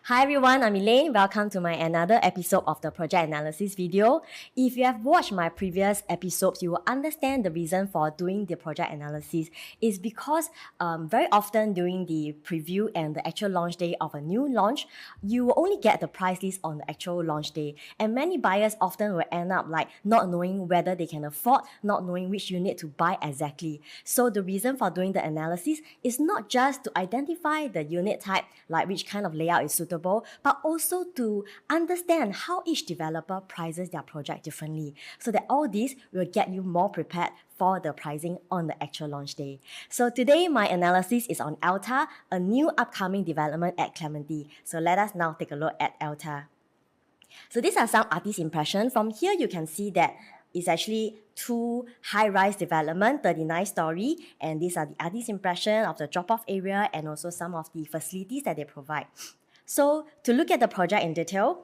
Hi everyone, I'm Elaine. Welcome to my another episode of the project analysis video. If you have watched my previous episodes, you will understand the reason for doing the project analysis is because very often during the preview and the actual launch day of a new launch, you will only get the price list on the actual launch day. And many buyers often will end up like not knowing whether they can afford, not knowing which unit to buy exactly. So the reason for doing the analysis is not just to identify the unit type, like which kind of layout is suitable, but also to understand how each developer prices their project differently, so that all this will get you more prepared for the pricing on the actual launch day. So today my analysis is on Elta, a new upcoming development at Clementi. So let us now take a look at Elta. So these are some artist impressions. From here you can see that it's actually two high-rise development, 39-story, and these are the artist impression of the drop-off area and also some of the facilities that they provide. So to look at the project in detail,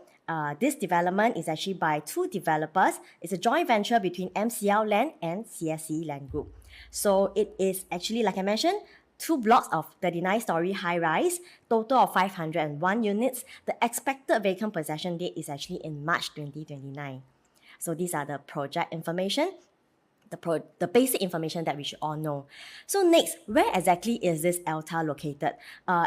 this development is actually by two developers. It's a joint venture between MCL Land and CSC Land Group. So it is actually, like I mentioned, two blocks of 39-story high-rise, total of 501 units. The expected vacant possession date is actually in March 2029. So these are the project information, the basic information that we should all know. So next, where exactly is this Elta located?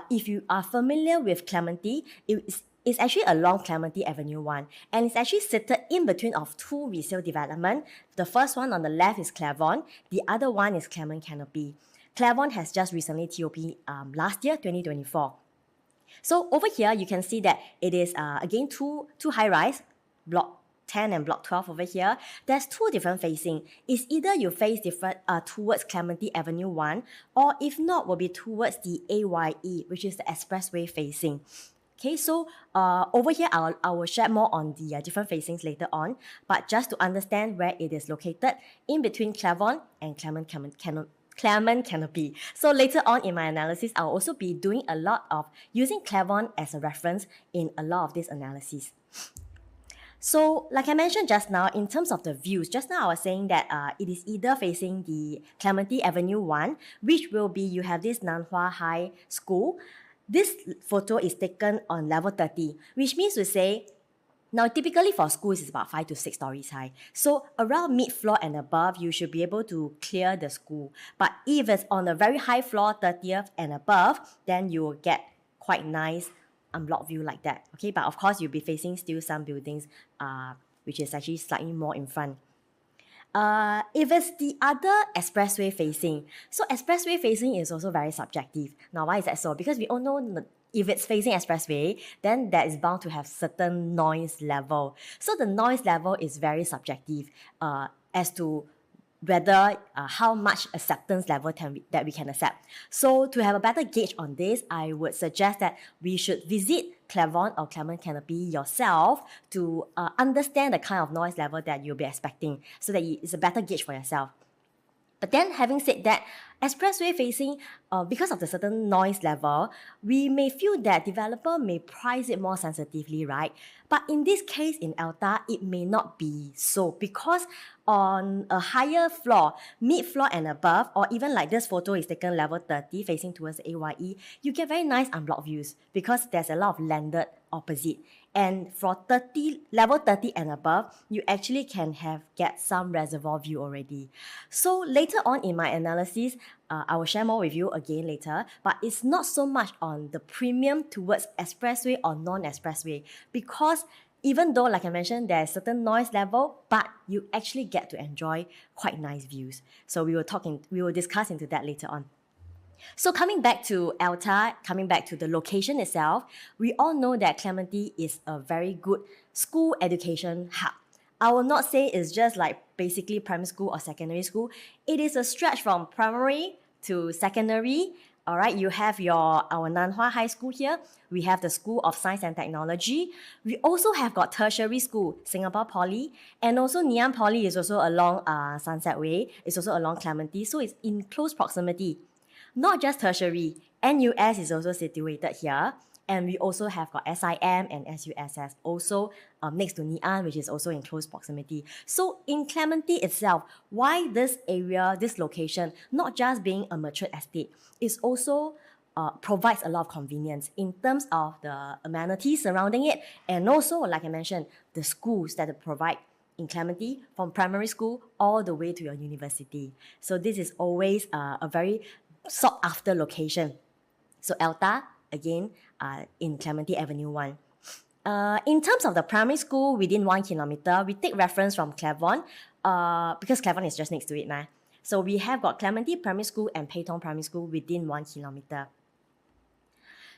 If you are familiar with Clementi, it's actually along Clementi Avenue 1, and it's actually seated in between of two resale developments. The first one on the left is Clavon, the other one is Clement Canopy. Clavon has just recently TOP last year, 2024. So over here, you can see that it is again two high-rise, block 10 and block 12 over here. There's two different facing. It's either you face different towards Clementi Avenue 1, or if not, will be towards the AYE, which is the expressway facing. Okay, so over here, I will share more on the different facings later on, but just to understand where it is located, in between Clavon and Clement Canopy. So later on in my analysis, I'll also be doing a lot of using Clavon as a reference in a lot of this analysis. So, like I mentioned just now, in terms of the views, just now I was saying that it is either facing the Clementi Avenue 1, which will be, you have this Nanhua High School. This photo is taken on level 30, which means to say, now typically for schools, it's about 5 to 6 stories high. So around mid-floor and above, you should be able to clear the school. But if it's on a very high floor, 30th and above, then you will get quite nice unblocked view like that, okay? But of course, you'll be facing still some buildings, which is actually slightly more in front. If it's the other expressway facing, so expressway facing is also very subjective. Now, why is that so? Because we all know if it's facing expressway, then that is bound to have certain noise level. So the noise level is very subjective as to whether how much acceptance level that we can accept. So to have a better gauge on this, I would suggest that we should visit Clavon or Clement Canopy yourself to understand the kind of noise level that you'll be expecting, so that it's a better gauge for yourself. But then having said that, expressway facing, because of the certain noise level, we may feel that developer may price it more sensitively, right? But in this case, in Elta, it may not be so, because on a higher floor, mid-floor and above, or even like this photo is taken level 30 facing towards the AYE, you get very nice unblocked views because there's a lot of landed opposite. And for level 30 and above, you actually can get some reservoir view already. So later on in my analysis, I will share more with you again later, but it's not so much on the premium towards expressway or non-expressway, because even though, like I mentioned, there's certain noise level, but you actually get to enjoy quite nice views. So we will discuss into that later on. So coming back to Elta, coming back to the location itself, we all know that Clementi is a very good school education hub. I will not say it's just like basically primary school or secondary school. It is a stretch from primary to secondary. All right, you have our Nanhua High School here. We have the School of Science and Technology. We also have got tertiary school, Singapore Poly, and also Ngee Ann Poly is also along Sunset Way. It's also along Clementi, so it's in close proximity. Not just tertiary, NUS is also situated here, and we also have got SIM and SUSS also next to Ngee Ann, which is also in close proximity. So in Clementi itself, why this area, this location, not just being a mature estate, is also provides a lot of convenience in terms of the amenities surrounding it, and also, like I mentioned, the schools that it provide in Clementi, from primary school all the way to your university. So this is always a very sought after location. So Elta, again, in Clementi Avenue 1. In terms of the primary school within 1 kilometer, we take reference from Clavon, because Clavon is just next to it. So we have got Clementi Primary School and Paytong Primary School within 1 kilometer.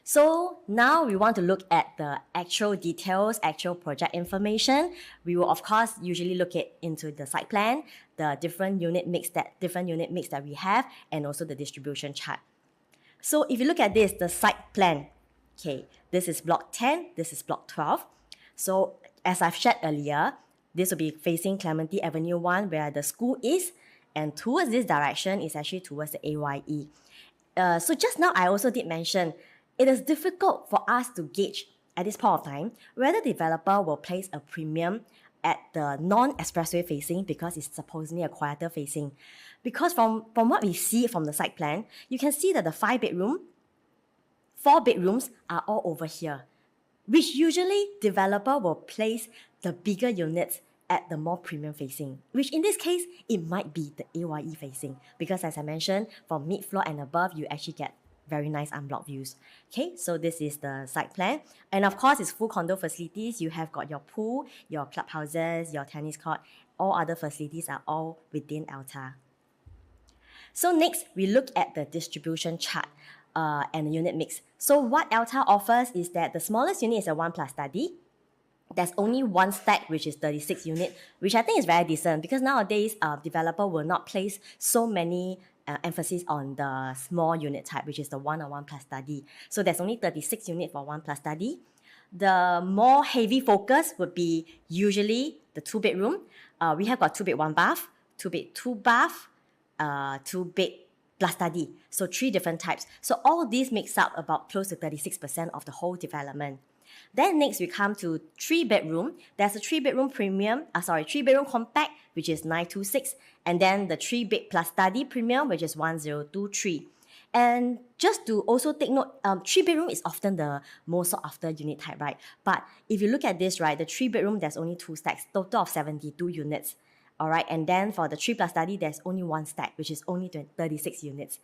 So now we want to look at the actual details, actual project information. We will of course usually look into the site plan, the different unit mix that we have, and also the distribution chart. So if you look at this, the site plan, okay, this is block 10, this is block 12. So as I've shared earlier, this will be facing Clementi Avenue 1 where the school is, and towards this direction is actually towards the AYE. So just now I also did mention it is difficult for us to gauge at this point of time whether the developer will place a premium at the non-expressway facing because it's supposedly a quieter facing. Because from what we see from the site plan, you can see that the 4 bedrooms are all over here, which usually developer will place the bigger units at the more premium facing, which in this case, it might be the AYE facing, because as I mentioned, from mid-floor and above, you actually get very nice unblocked views. Okay, so this is the site plan. And of course, it's full condo facilities. You have got your pool, your clubhouses, your tennis court. All other facilities are all within Elta. So next, we look at the distribution chart and the unit mix. So what Elta offers is that the smallest unit is a 1+ study. There's only one stack, which is 36 unit, which I think is very decent because nowadays, developer will not place so many emphasis on the small unit type, which is the 1 or 1+ study. So there's only 36 units for 1+ study. The more heavy focus would be usually the 2-bedroom. We have got 2-bed, 1 bath, 2-bed, 2 bath, 2-bed plus study. So 3 different types. So all these makes up about close to 36% of the whole development. Then next we come to 3-bedroom. There's a 3-bedroom premium, 3-bedroom compact, which is 926, and then the 3-bed plus study premium, which is 1023. And just to also take note, 3-bedroom is often the most sought after unit type, right? But if you look at this, right, the 3-bedroom, there's only 2 stacks, total of 72 units. All right, and then for the 3+ study, there's only 1 stack, which is only 36 units.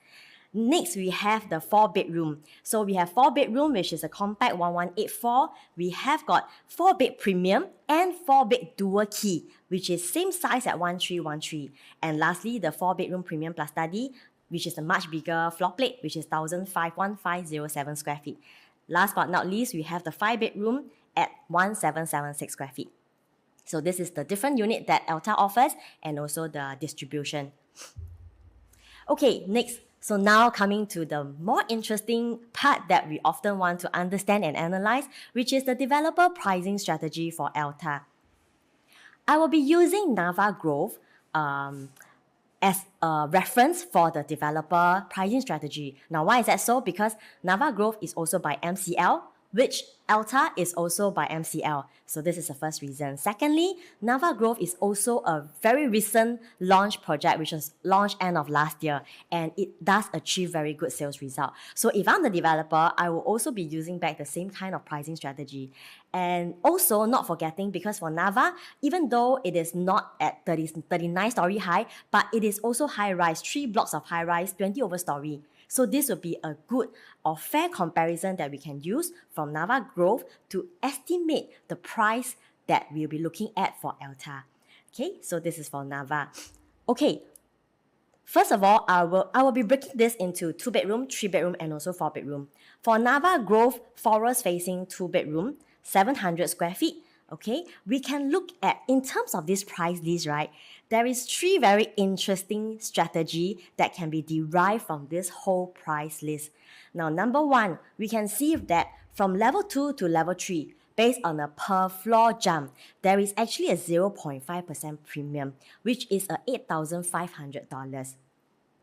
Next, we have the 4-bedroom. So we have 4-bedroom, which is a compact 1184. We have got 4-bed premium and 4-bed dual key, which is same size at 1313. And lastly, the 4-bedroom premium plus study, which is a much bigger floor plate, which is 1507 square feet. Last but not least, we have the 5-bedroom at 1776 square feet. So this is the different unit that Elta offers and also the distribution. Okay, next. So now coming to the more interesting part that we often want to understand and analyze, which is the developer pricing strategy for Elta. I will be using Nava Grove as a reference for the developer pricing strategy. Now, why is that so? Because Nava Grove is also by MCL, which Elta is also by MCL. So this is the first reason. Secondly, Nava Grove is also a very recent launch project, which was launched end of last year, and it does achieve very good sales result. So if I'm the developer, I will also be using back the same kind of pricing strategy. And also not forgetting, because for Nava, even though it is not at 39 story high, but it is also high rise, 3 blocks of high rise, 20 over story. So this will be a good or fair comparison that we can use from Nava Grove to estimate the price that we'll be looking at for Elta. Okay, so this is for Nava. Okay, first of all, I will be breaking this into 2-bedroom, 3-bedroom, and also 4-bedroom. For Nava Grove, forest facing 2-bedroom, 700 square feet. Okay, we can look at, in terms of this price list, right, there is 3 very interesting strategy that can be derived from this whole price list. Now, number 1, we can see that from level 2 to level 3, based on a per floor jump, there is actually a 0.5% premium, which is a $8,500.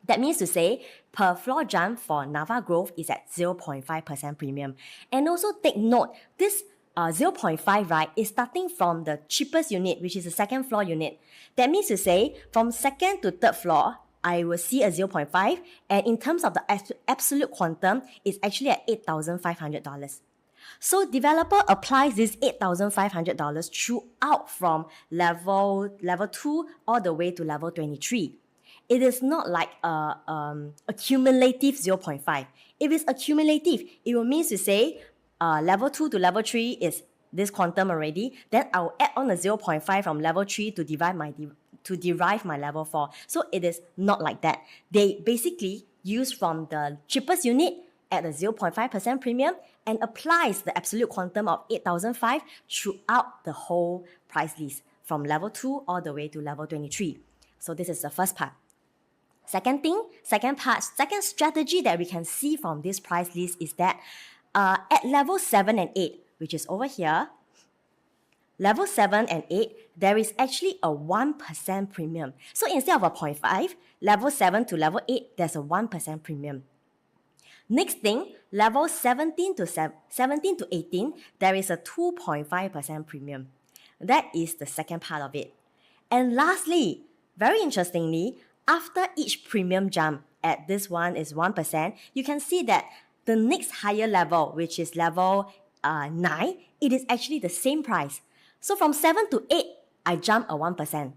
That means to say, per floor jump for Nava Grove is at 0.5% premium. And also take note, this 0.5, right, is starting from the cheapest unit, which is the 2nd floor unit. That means to say, from 2nd to 3rd floor, I will see a 0.5, and in terms of the absolute quantum, it's actually at $8,500. So developer applies this $8,500 throughout from level 2 all the way to level 23. It is not like a cumulative 0.5. If it's accumulative, it will mean to say level 2 to level 3 is this quantum already, then I'll add on a 0.5 from level 3 to derive my level 4. So it is not like that. They basically use from the cheapest unit at a 0.5% premium and applies the absolute quantum of 8,005 throughout the whole price list from level 2 all the way to level 23. So this is the first part. Second strategy that we can see from this price list is that at level 7 and 8, which is over here, level 7 and 8, there is actually a 1% premium. So instead of a 0.5, level 7 to level 8, there's a 1% premium. Next thing, level 17 to 18, there is a 2.5% premium. That is the second part of it. And lastly, very interestingly, after each premium jump, at this one is 1%, you can see that the next higher level, which is level 9, it is actually the same price. So from 7 to 8, I jump a 1%.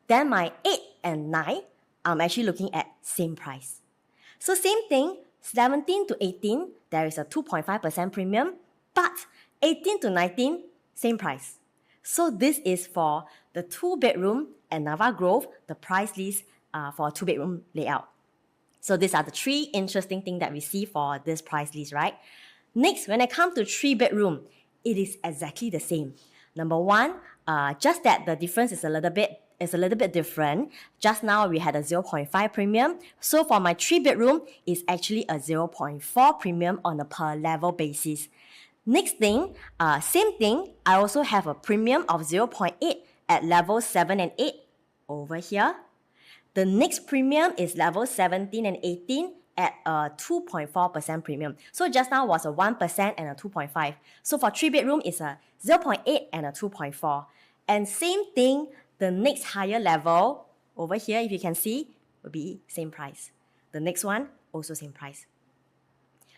Then my 8 and 9, I'm actually looking at same price. So same thing, 17 to 18, there is a 2.5% premium, but 18 to 19, same price. So this is for the 2-bedroom at Nava Grove, the price list for a 2-bedroom layout. So these are the 3 interesting things that we see for this price list, right? Next, when it comes to 3-bedroom, it is exactly the same. Number one, just that the difference is a little bit different. Just now we had a 0.5 premium. So for my 3-bedroom, it's actually a 0.4 premium on a per level basis. Next thing, same thing, I also have a premium of 0.8 at level 7 and 8 over here. The next premium is level 17 and 18 at a 2.4% premium. So just now was a 1% and a 2.5. So for 3-bedroom, it's a 0.8 and a 2.4. And same thing, the next higher level over here, if you can see, will be same price. The next one, also same price.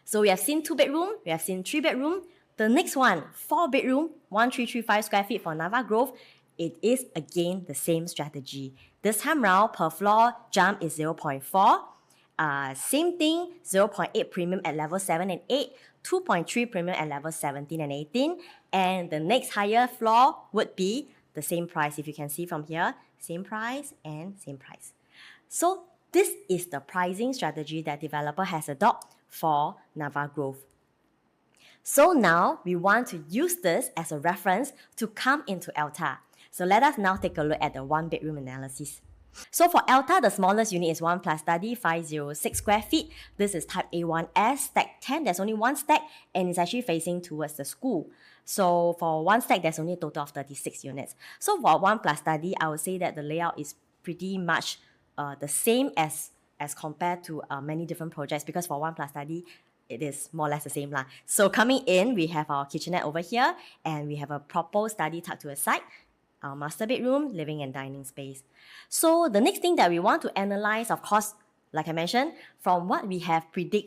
So we have seen 2-bedroom, we have seen 3-bedroom. The next one, 4-bedroom, 1335 square feet for Nava Grove. It is again the same strategy. This time round, per floor jump is 0.4. Same thing, 0.8 premium at level 7 and 8, 2.3 premium at level 17 and 18. And the next higher floor would be the same price. If you can see from here, same price and same price. So this is the pricing strategy that developer has adopted for Nava Grove. So now we want to use this as a reference to come into Elta. So let us now take a look at the 1-bedroom analysis. So for Elta, the smallest unit is 1 plus study, 506 square feet. This is type A1S, stack 10. There's only one stack and it's actually facing towards the school. So for one stack, there's only a total of 36 units. So for 1 plus study, I would say that the layout is pretty much the same as compared to many different projects, because for 1 plus study, it is more or less the same lah. So coming in, we have our kitchenette over here and we have a proper study tucked to a side, our master bedroom, living and dining space. So the next thing that we want to analyze, of course, like I mentioned, from what we have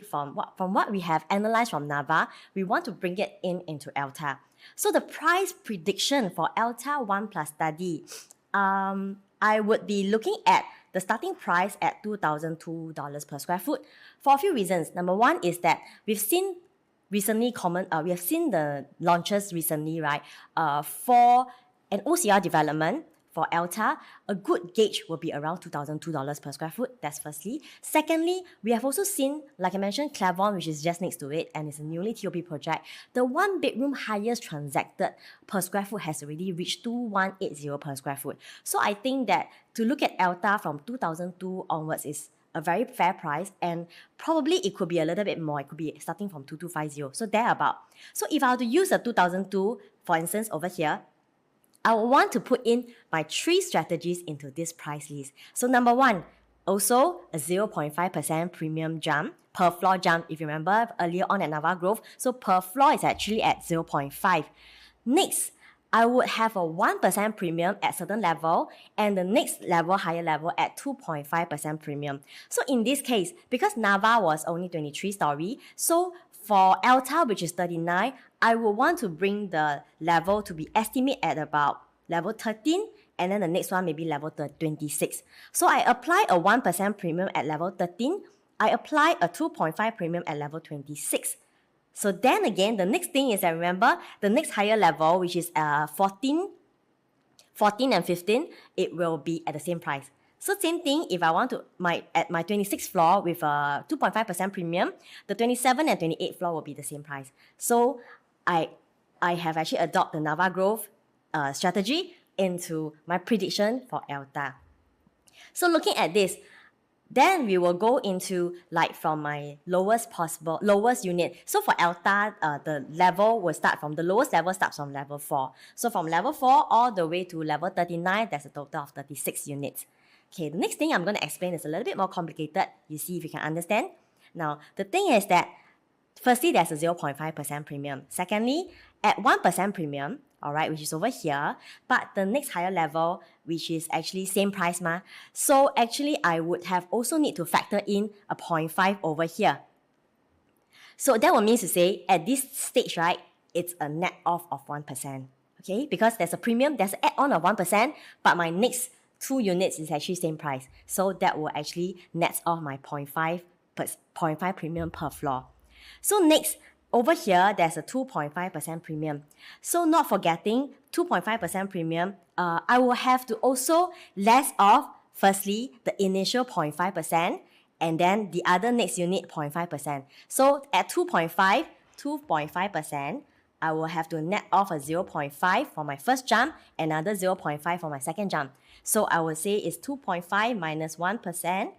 from what we have analyzed from Nava, we want to bring it into Elta. So the price prediction for Elta 1 plus study, I would be looking at the starting price at $2,002 per square foot for a few reasons. Number one is that we've seen we have seen the launches recently, right? For an OCR development for Elta, a good gauge will be around $2,002 per square foot. That's firstly. Secondly, we have also seen, like I mentioned, Clavon, which is just next to it, and it's a newly TOP project. The 1-bedroom highest transacted per square foot has already reached 2,180 per square foot. So I think that to look at Elta from 2002 onwards is a very fair price, and probably it could be a little bit more. It could be starting from 2,250. So thereabout. So if I were to use a 2002, for instance, over here, I would want to put in my 3 strategies into this price list. So number one, also a 0.5% premium jump, per floor jump, if you remember earlier on at Nava Grove. So per floor is actually at 0.5. Next, I would have a 1% premium at certain level and the next level, higher level at 2.5% premium. So in this case, because Nava was only 23 story, so for Elta, which is 39, I would want to bring the level to be estimate at about level 13, and then the next one maybe level 26. So I apply a 1% premium at level 13, I apply a 2.5 premium at level 26. So then again, the next thing is that remember, the next higher level, which is 14 and 15, it will be at the same price. So same thing, if I want to, at my 26th floor with a 2.5% premium, the 27 and 28 floor will be the same price. So I have actually adopted the Nava growth strategy into my prediction for Elta. So looking at this, then we will go into like from my lowest unit. So for Elta, the level will start from, the lowest level starts from level 4. So from level 4 all the way to level 39, there's a total of 36 units. Okay, the next thing I'm going to explain is a little bit more complicated. You see if you can understand. Now, the thing is that, firstly, there's a 0.5% premium. Secondly, at 1% premium, all right, which is over here, but the next higher level, which is actually same price ma. So actually, I would have also need to factor in a 0.5 over here. So that will mean to say, at this stage, right, it's a net off of 1%, okay? Because there's a premium, there's an add-on of 1%, but my next 2 units is actually same price. So that will actually net off my 0.5 premium per floor. So next, over here, there's a 2.5% premium. So not forgetting 2.5% premium, I will have to also less off, firstly, the initial 0.5%, and then the other next unit 0.5%. So at 2.5%, I will have to net off a 0.5 for my first jump, another 0.5 for my second jump. So I will say it's 2.5 minus 1%.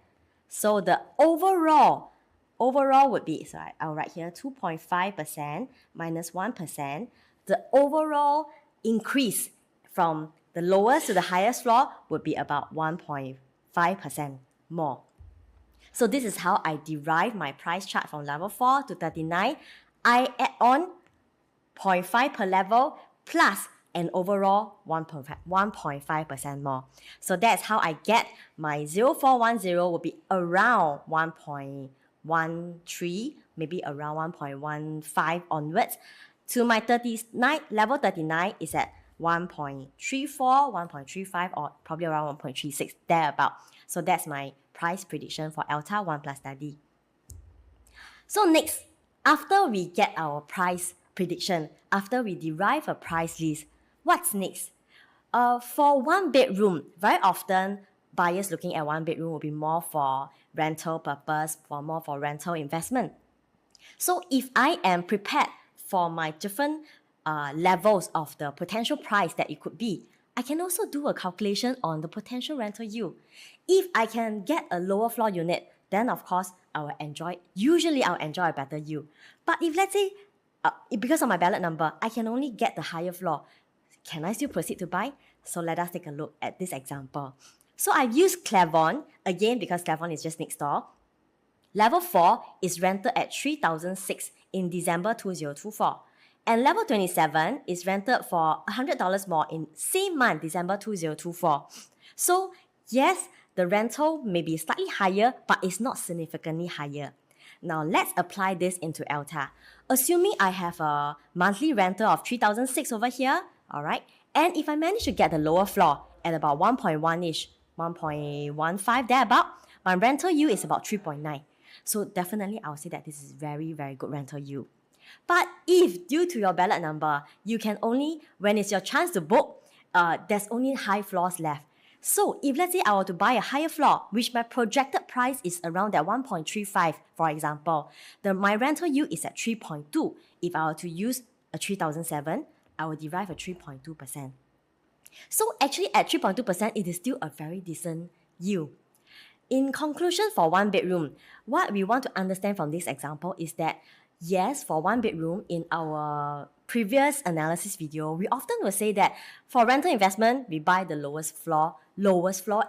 So the overall would be, so I'll write here 2.5% minus 1%. The overall increase from the lowest to the highest floor would be about 1.5% more. So this is how I derive my price chart from level 4 to 39. I add on 0.5 per level plus an overall 1.5% more. So that's how I get my 0410 will be around 1.13, maybe around 1.15 onwards. To my level 39 is at 1.34, 1.35, or probably around 1.36, thereabout. So that's my price prediction for Elta 1 plus study. So next, after we get our price prediction, after we derive a price list, what's next? For 1 bedroom, very often buyers looking at 1 bedroom will be more for rental purpose, more for rental investment. So if I am prepared for my different levels of the potential price that it could be, I can also do a calculation on the potential rental yield. If I can get a lower floor unit, then of course usually I'll enjoy a better yield. But if let's say, because of my ballot number, I can only get the higher floor, can I still proceed to buy? So let us take a look at this example. So I've used Clermont, again because Clermont is just next door. Level 4 is rented at $3,006 in December 2024. And level 27 is rented for $100 more in same month, December 2024. So yes, the rental may be slightly higher, but it's not significantly higher. Now let's apply this into Elta. Assuming I have a monthly rental of $3,006 over here, all right, and if I manage to get the lower floor at about 1.1-ish, 1.15 thereabout, my rental yield is about 3.9. So definitely I'll say that this is very, very good rental yield. But if due to your ballot number, you can only, when it's your chance to book, there's only high floors left. So if let's say I were to buy a higher floor, which my projected price is around that 1.35, for example, my rental yield is at 3.2. If I were to use a 3,007, I will derive a 3.2%. So actually at 3.2%, it is still a very decent yield. In conclusion, for 1 bedroom, what we want to understand from this example is that yes, for 1 bedroom, in our previous analysis video, we often will say that for rental investment, we buy the lowest floor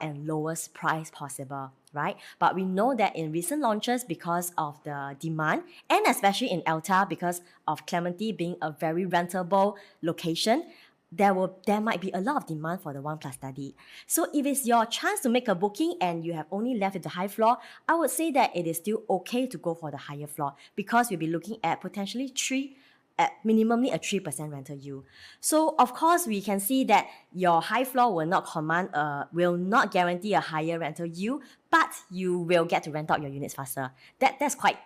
and lowest price possible, right? But we know that in recent launches, because of the demand, and especially in Elta, because of Clementi being a very rentable location, there might be a lot of demand for the 1+ study. So if it's your chance to make a booking and you have only left with the high floor, I would say that it is still okay to go for the higher floor, because you'll be looking at potentially at minimally a 3% rental yield. So of course we can see that your high floor will not guarantee a higher rental yield, but you will get to rent out your units faster. That's quite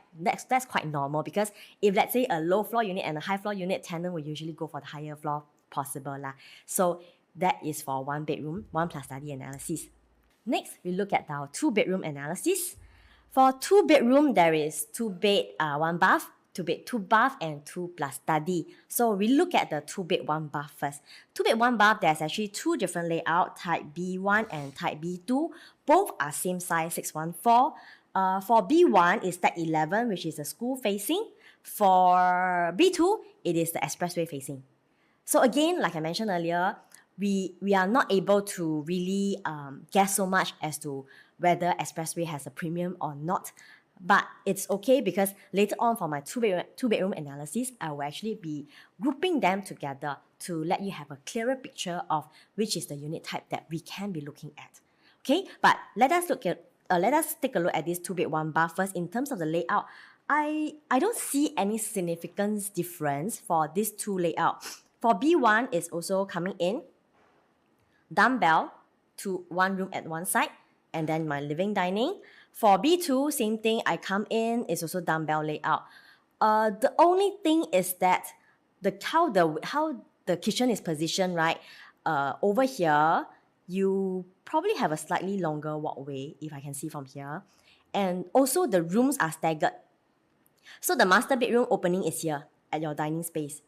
normal, because if let's say a low floor unit and a high floor unit, tenant will usually go for the higher floor possible lah. So that is for 1 bedroom, 1+ study analysis. Next, we look at our 2 bedroom analysis. For 2 bedroom, there is 2 bed, 1 bath, 2 bed, 2 bath, and 2+ study. So we look at the 2 bed, 1 bath first. 2 bed, 1 bath, there's actually 2 different layout, type B1 and type B2. Both are same size, 614. For B1 is type 11, which is the school facing. For B2, it is the expressway facing. So again, like I mentioned earlier, we are not able to really guess so much as to whether expressway has a premium or not. But it's okay, because later on for my 2-bedroom analysis, I will actually be grouping them together to let you have a clearer picture of which is the unit type that we can be looking at. Okay, but let us take a look at this 2 bed 1 bath first. In terms of the layout, I don't see any significant difference for these 2 layout. For B1, it's also coming in dumbbell to 1 room at one side, and then my living dining. For B2, same thing, I come in, it's also dumbbell layout. The only thing is that how the kitchen is positioned, right? Over here, you probably have a slightly longer walkway, if I can see from here. And also the rooms are staggered. So the master bedroom opening is here at your dining space.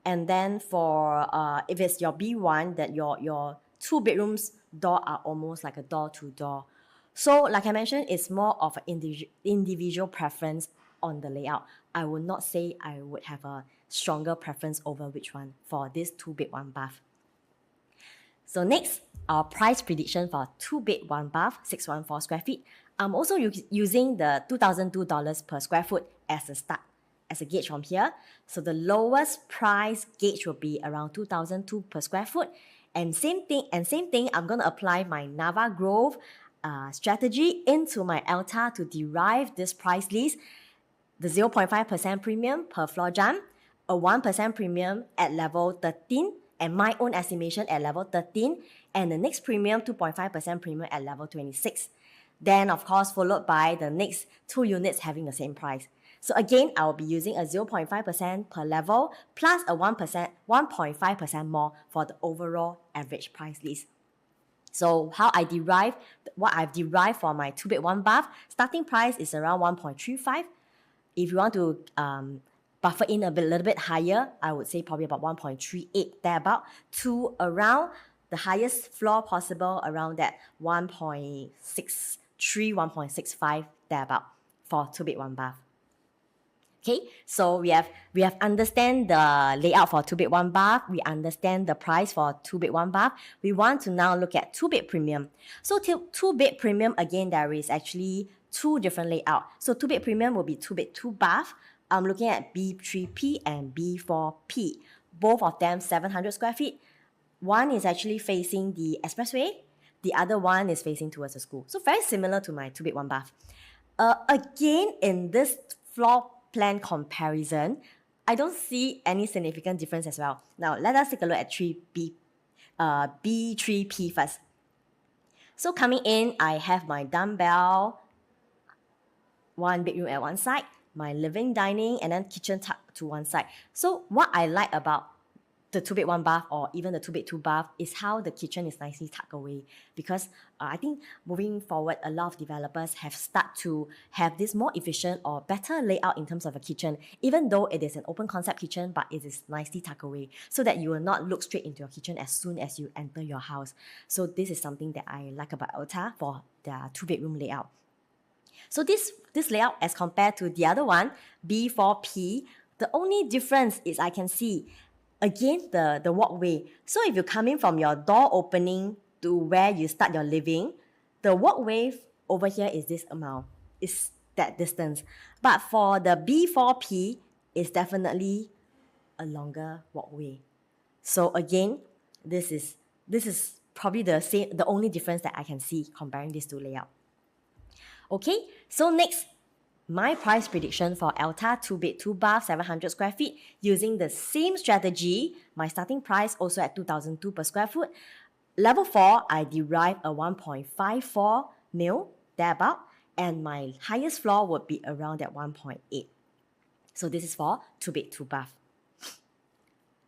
And then for, if it's your B1, that your 2 bedrooms door are almost like a door to door. So like I mentioned, it's more of an individual preference on the layout. I would not say I would have a stronger preference over which one for this 2 bed 1 bath. So next, our price prediction for 2 bed 1 bath, 614 square feet. I'm also using the $2,002 per square foot as a start, as a gauge from here. So the lowest price gauge will be around $2,002 per square foot. And same thing, I'm going to apply my Nava Grove strategy into my Elta to derive this price list. The 0.5% premium per floor jump, a 1% premium at level 13, and my own estimation at level 13, and the next premium, 2.5% premium at level 26. Then, of course, followed by the next 2 units having the same price. So again, I will be using a 0.5% per level plus a 1.5% more for the overall average price list. So what I've derived for my 2 bed 1 bath, starting price is around 1.35. If you want to buffer in a little bit higher, I would say probably about 1.38 thereabout, to around the highest floor possible, around that 1.63, 1.65 thereabout for 2 bed 1 bath. Okay, so we have understand the layout for 2 bed 1 bath. We understand the price for 2 bed 1 bath. We want to now look at 2 bed premium. So 2 bed premium, again, there is actually 2 different layout. So 2 bed premium will be 2 bed 2 bath. I'm looking at B3P and B4P. Both of them 700 square feet. One is actually facing the expressway. The other one is facing towards the school. So very similar to my 2 bed 1 bath. Again, in this floor plan comparison, I don't see any significant difference as well. Now, let us take a look at B3P first. So coming in, I have my dumbbell, 1 bedroom at one side, my living dining, and then kitchen tucked to one side. So what I like about the 2 bed 1 bath or even the 2 bed 2 bath is how the kitchen is nicely tucked away, because I think moving forward, a lot of developers have started to have this more efficient or better layout in terms of a kitchen, even though it is an open concept kitchen, but it is nicely tucked away so that you will not look straight into your kitchen as soon as you enter your house. So this is something that I like about Elta for their 2 bedroom layout. So this layout, as compared to the other one, B4P, the only difference is I can see again the walkway. So if you come in from your door opening to where you start your living, the walkway over here is this amount, is that distance. But for the B4P, it's definitely a longer walkway. So again, this is probably the only difference that I can see comparing these two layouts. Okay, so next, my price prediction for Elta 2-bed 2-bath 700 square feet using the same strategy. My starting price also at 2,002 per square foot. Level 4, I derive a 1.54 mil, thereabout, and my highest floor would be around that 1.8. So this is for 2-bed 2-bath.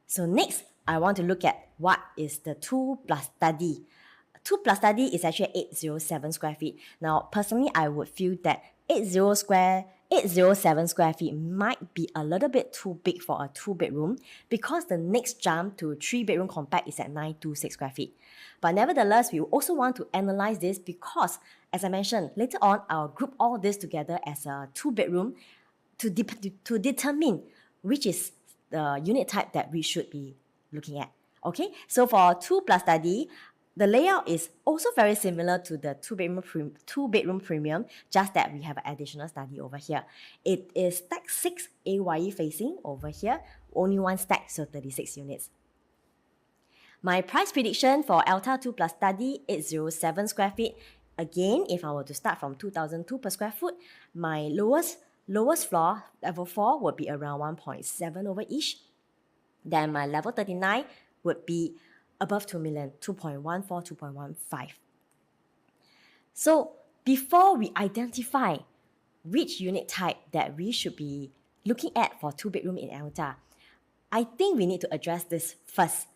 So next, I want to look at what is the 2 plus study. 2 plus study is actually 807 square feet. Now, personally, I would feel that 807 square feet might be a little bit too big for a 2-bedroom because the next jump to 3-bedroom compact is at 926 square feet. But nevertheless, we also want to analyze this because, as I mentioned, later on, I'll group all this together as a 2-bedroom to determine which is the unit type that we should be looking at. Okay, so for 2 plus study, the layout is also very similar to the 2-bedroom premium, just that we have an additional study over here. It is stack 6 AYE facing over here, only one stack, so 36 units. My price prediction for Elta 2 plus study, 807 square feet. Again, if I were to start from 2,002 per square foot, my lowest floor, level 4, would be around 1.7 over each. Then my level 39 would be above 2 million, 2.14, 2.15. So before we identify which unit type that we should be looking at for 2-bedroom in Elta, I think we need to address this first.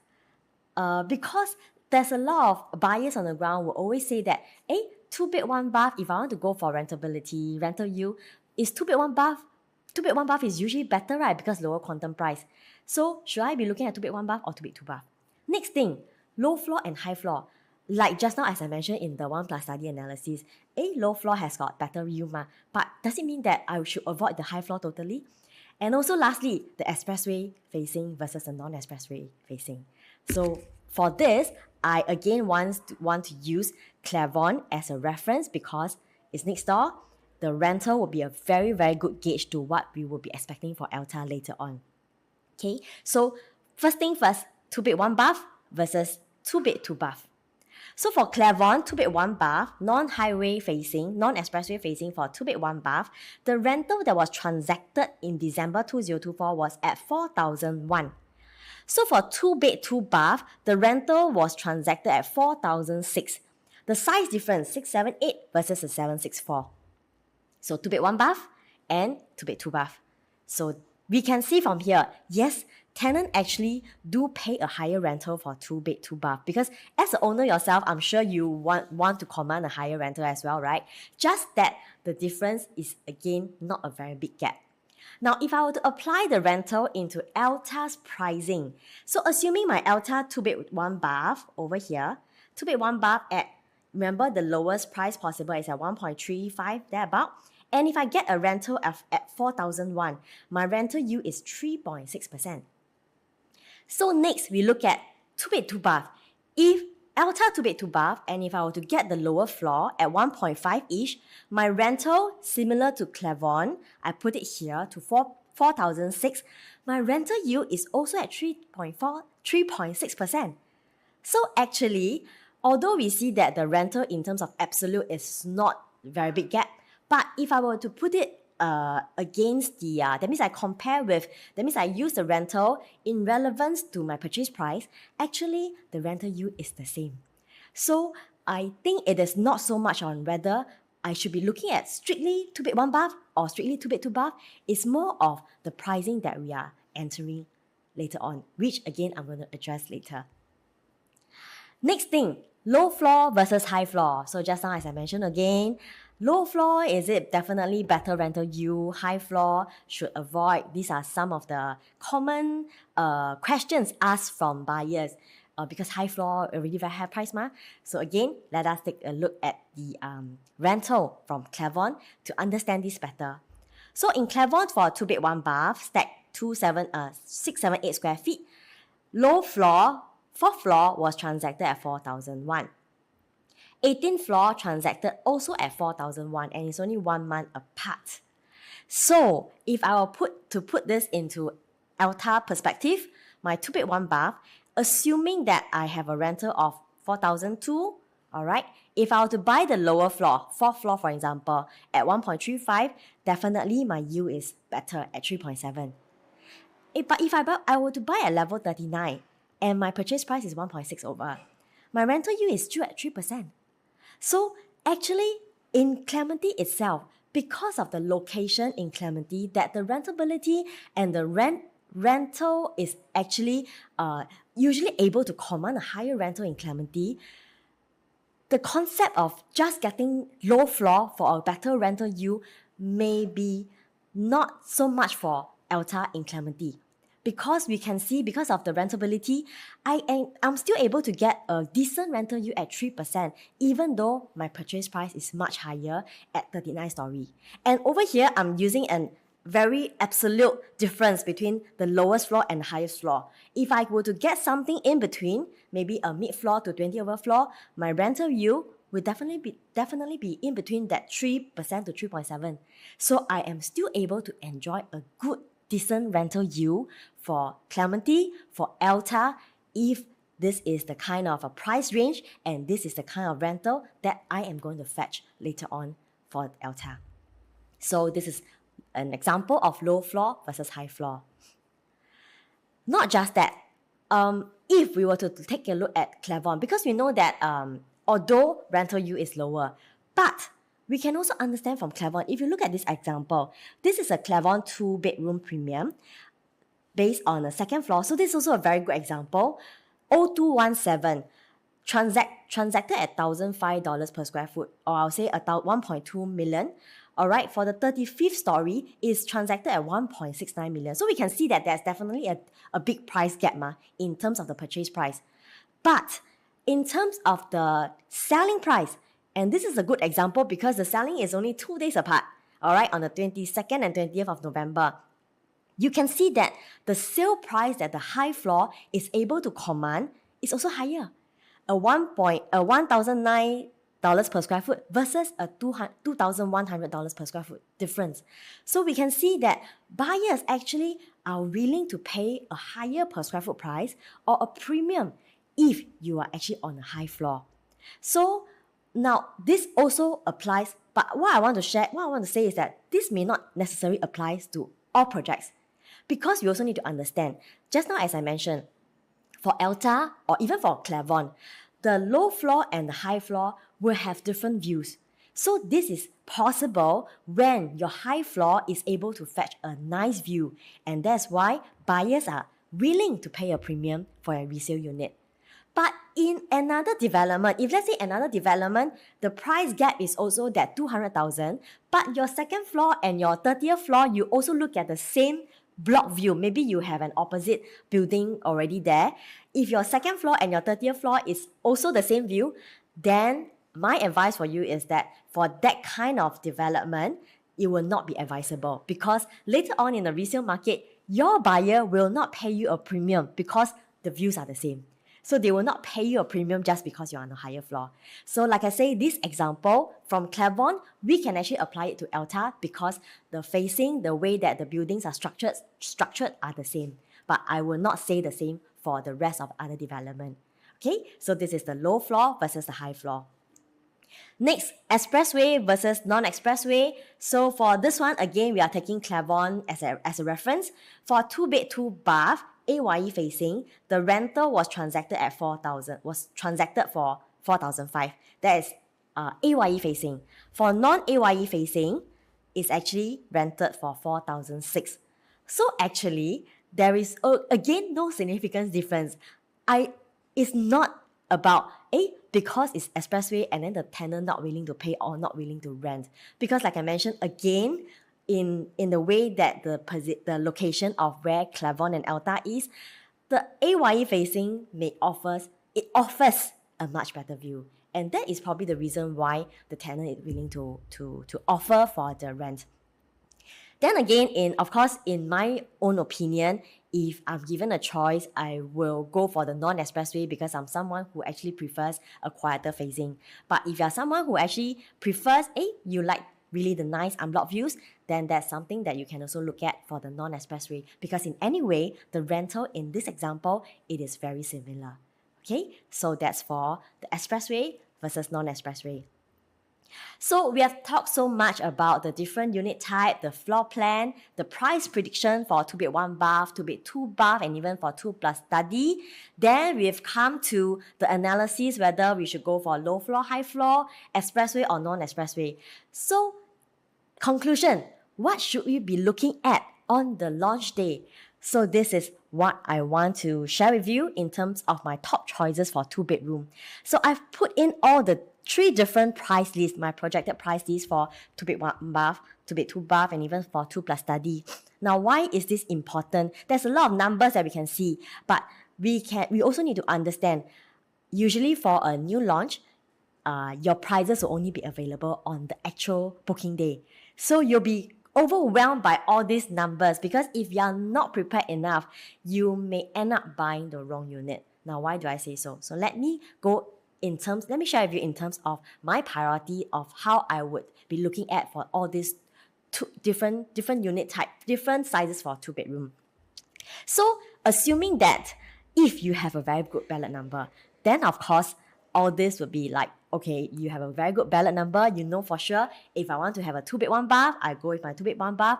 Because there's a lot of buyers on the ground will always say that, 2-bed 1-bath, if I want to go for rentability, rental yield, is 2-bed 1-bath. 2-bed 1-bath is usually better, right? Because lower quantum price. So should I be looking at 2-bed 1-bath or 2-bed 2-bath? Next thing, low floor and high floor. Like just now, as I mentioned in the 1 plus study analysis, low floor has got better yield, but does it mean that I should avoid the high floor totally? And also lastly, the expressway facing versus the non-expressway facing. So for this, I again want to use Clermont as a reference because it's next door. The rental will be a very, very good gauge to what we will be expecting for Elta later on. Okay, so first thing first, 2-bed 1-bath versus 2-bed 2-bath. So for Clermont, 2-bed 1-bath, non-highway facing, non-expressway facing for 2-bed 1-bath, the rental that was transacted in December 2024 was at 4,001. So for 2-bed 2-bath, the rental was transacted at 4,006. The size difference, 678 versus a 764. So 2-bed 1-bath and 2-bed 2-bath. So we can see from here, yes, tenant actually do pay a higher rental for 2-bed 2-bath because as the owner yourself, I'm sure you want to command a higher rental as well, right? Just that the difference is again not a very big gap. Now, if I were to apply the rental into Elta's pricing, so assuming my Elta 2-bed 1-bath over here, 2-bed 1-bath at, remember the lowest price possible is at 1.35 thereabout, and if I get a rental at 4,001, my rental yield is 3.6%. So next, we look at 2-bed 2-bath. If Elta 2-bed 2-bath, and if I were to get the lower floor at 1.5 each, my rental, similar to Clermont, I put it here to 4,006, my rental yield is also at 3.6%. So actually, although we see that the rental in terms of absolute is not very big gap, but if I were to put it against the, that means I use the rental in relevance to my purchase price, actually the rental yield is the same. So I think it is not so much on whether I should be looking at strictly 2-bed 1-bath or strictly 2-bed 2-bath. It's more of the pricing that we are entering later on, which again I'm going to address later. Next thing, low floor versus high floor. So just now, as I mentioned again, low floor, is it definitely better rental yield? High floor should avoid. These are some of the common questions asked from buyers because high floor already very high price. So again, let us take a look at the rental from Clermont to understand this better. So in Clermont for 2-bed 1-bath, stack 678 square feet, low floor, 4th floor was transacted at 4,001. 18th floor transacted also at 4,001 and it's only 1 month apart. So if I were put this into Elta perspective, my 2-bed 1-bath, assuming that I have a rental of 4,002, all right, if I were to buy the lower floor, fourth floor for example, at 1.35, definitely my yield is better at 3.7. But if I were to buy at level 39 and my purchase price is 1.6 over, my rental yield is still at 3%. So actually, in Clementi itself, because of the location in Clementi, that the rentability and the rental is actually usually able to command a higher rental in Clementi, the concept of just getting low floor for a better rental yield may be not so much for Elta in Clementi. Because we can see, because of the rentability, I'm still able to get a decent rental yield at 3%, even though my purchase price is much higher at 39 story. And over here, I'm using a very absolute difference between the lowest floor and the highest floor. If I were to get something in between, maybe a mid-floor to 20 over floor, my rental yield will definitely be in between that 3% to 3.7. So I am still able to enjoy a good decent rental yield for Clementi, for Elta, if this is the kind of a price range and this is the kind of rental that I am going to fetch later on for Elta. So this is an example of low floor versus high floor. Not just that, if we were to take a look at Clermont, because we know that although rental yield is lower, but we can also understand from Clermont, if you look at this example, this is a Clermont 2-bedroom premium based on the second floor. So this is also a very good example. 0217 transacted at $1,005 per square foot, or I'll say 1.2 million. All right, for the 35th story is transacted at 1.69 million. So we can see that there's definitely a big price gap in terms of the purchase price. But in terms of the selling price, and this is a good example because the selling is only 2 days apart, all right, on the 22nd and 20th of November. You can see that the sale price that the high floor is able to command is also higher. $1,009 per square foot versus a $2,100 per square foot difference. So we can see that buyers actually are willing to pay a higher per square foot price or a premium if you are actually on a high floor. So now this also applies, but what I want to say is that this may not necessarily apply to all projects, because we also need to understand, just now as I mentioned, for Elta or even for Clermont, the low floor and the high floor will have different views. So this is possible when your high floor is able to fetch a nice view, and that's why buyers are willing to pay a premium for a resale unit. But in another development, if let's say another development, the price gap is also that 200,000, but your second floor and your 30th floor, you also look at the same block view. Maybe you have an opposite building already there. If your second floor and your 30th floor is also the same view, then my advice for you is that for that kind of development, it will not be advisable, because later on in the resale market, your buyer will not pay you a premium because the views are the same. So they will not pay you a premium just because you're on a higher floor. So like I say, this example from Clermont, we can actually apply it to Elta because the facing, the way that the buildings are structured are the same. But I will not say the same for the rest of other development. Okay, so this is the low floor versus the high floor. Next, expressway versus non-expressway. So for this one, again, we are taking Clermont as a reference. For 2-bed, 2-bath, AYE facing, the rental was transacted at 4,000, was transacted for 4,005. That is AYE facing. For non-AYE facing, it's actually rented for 4,006. So actually, there is again no significant difference. It's not about because it's expressway and then the tenant not willing to pay or not willing to rent. Because like I mentioned again, in the way that the location of where Clermont and Elta is, the AYE facing offers a much better view. And that is probably the reason why the tenant is willing to offer for the rent. Then again, in my own opinion, if I'm given a choice, I will go for the non-expressway because I'm someone who actually prefers a quieter facing. But if you're someone who actually prefers, you like really the nice unblocked views, then that's something that you can also look at for the non-expressway, because in any way, the rental in this example, it is very similar. Okay, so that's for the expressway versus non-expressway. So we have talked so much about the different unit type, the floor plan, the price prediction for 2-bed 1 bath, 2-bed 2 bath, and even for 2 plus study. Then we've come to the analysis whether we should go for low floor, high floor, expressway or non-expressway. So conclusion, what should we be looking at on the launch day? So this is what I want to share with you in terms of my top choices for 2-bedroom. So I've put in all the 3 different price lists, my projected price list for 2-bed 1 bath, 2-bed 2 bath, and even for 2 plus study. Now, why is this important? There's a lot of numbers that we can see, but we also need to understand, usually for a new launch, your prices will only be available on the actual booking day. So you'll be overwhelmed by all these numbers, because if you're not prepared enough, you may end up buying the wrong unit. Now, why do I say so? So let me share with you in terms of my priority of how I would be looking at for all these different unit type, different sizes for 2-bedroom. So assuming that if you have a very good ballot number, then of course, all this would be like, okay, you have a very good ballot number, you know for sure, if I want to have a 2-bed 1 bath, I go with my 2-bed 1 bath,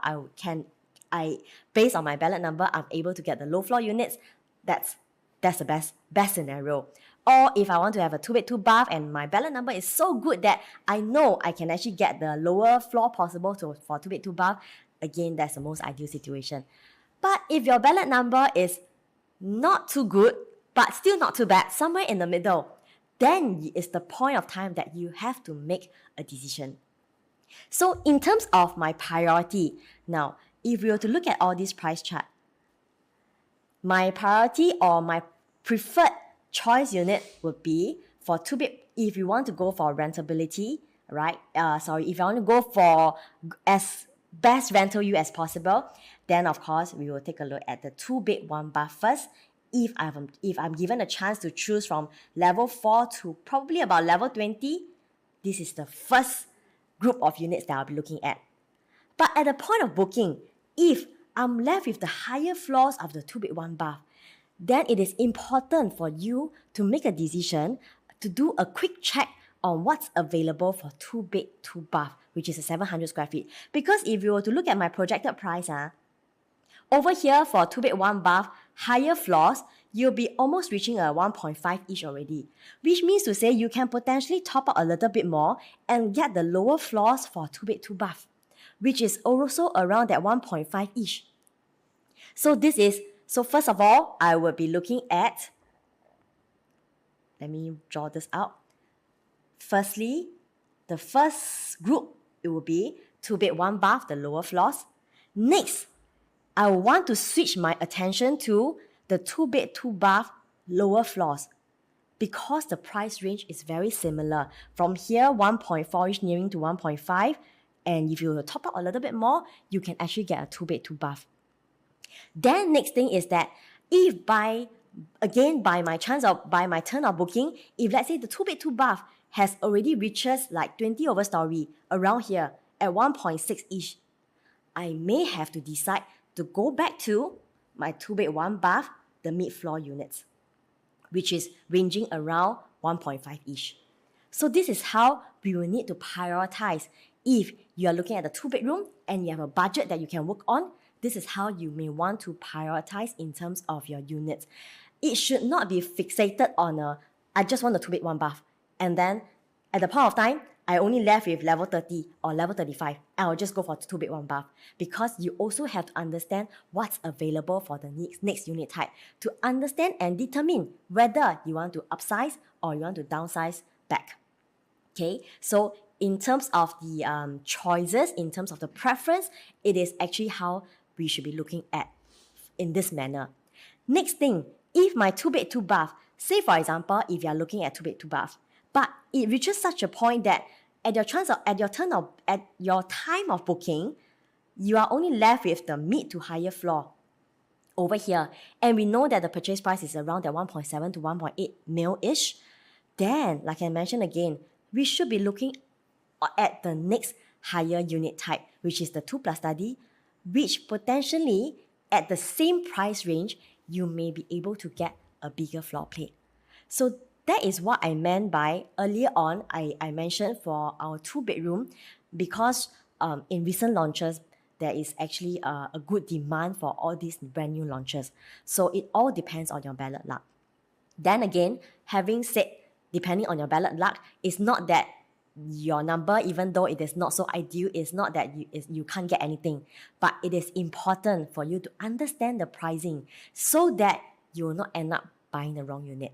based on my ballot number, I'm able to get the low floor units. That's the best scenario. Or if I want to have a 2-bed 2 bath and my ballot number is so good that I know I can actually get the lower floor possible for 2-bed 2 bath, again, that's the most ideal situation. But if your ballot number is not too good, but still not too bad, somewhere in the middle, then it's the point of time that you have to make a decision. So in terms of my priority, now, if we were to look at all these price chart, my priority or my preferred choice unit would be for 2-bed, if you want to go for rentability, right? If you want to go for as best rental yield as possible, then of course, we will take a look at the 2-bed 1 bath first. If I'm given a chance to choose from level 4 to probably about level 20, this is the first group of units that I'll be looking at. But at the point of booking, if I'm left with the higher floors of the 2-bed 1 bath, then it is important for you to make a decision to do a quick check on what's available for 2-bed 2 bath, which is a 700 square feet. Because if you were to look at my projected price, over here for 2-bed 1 bath, higher floors, you'll be almost reaching a 1.5-ish already, which means to say you can potentially top up a little bit more and get the lower floors for 2-bed 2 bath, which is also around that 1.5-ish. So first of all, I will be looking at, let me draw this out. Firstly, the first group, it will be 2-bed 1 bath, the lower floors. Next, I want to switch my attention to the 2-bed 2 bath lower floors, because the price range is very similar. From here, 1.4-ish nearing to 1.5, and if you top up a little bit more, you can actually get a 2-bed 2 bath. Then next thing is that if by my turn of booking, if let's say the 2-bed 2 bath has already reaches like 20 over story around here at 1.6-ish, I may have to decide to go back to my 2-bed 1 bath, the mid-floor units, which is ranging around 1.5-ish. So this is how we will need to prioritize. If you are looking at the 2-bedroom and you have a budget that you can work on, this is how you may want to prioritize in terms of your units. It should not be fixated on I just want a 2-bed 1 bath, and then at the point of time, I only left with level 30 or level 35, and I'll just go for 2-bed 1 bath, because you also have to understand what's available for the next unit type to understand and determine whether you want to upsize or you want to downsize back. Okay, so in terms of the choices, in terms of the preference, it is actually how we should be looking at in this manner. Next thing, if my 2-bed 2 bath, say for example, if you are looking at 2-bed 2 bath, but it reaches such a point that at your time of booking, you are only left with the mid to higher floor over here, and we know that the purchase price is around that 1.7 to 1.8 mil-ish, then, like I mentioned again, we should be looking at the next higher unit type, which is the 2+ study, which potentially at the same price range, you may be able to get a bigger floor plate. So that is what I meant by earlier on, I mentioned for our 2-bedroom, because in recent launches, there is actually a good demand for all these brand new launches. So it all depends on your ballot luck. Then again, having said, depending on your ballot luck, it's not that your number, even though it is not so ideal, is not that you can't get anything. But it is important for you to understand the pricing so that you will not end up buying the wrong unit.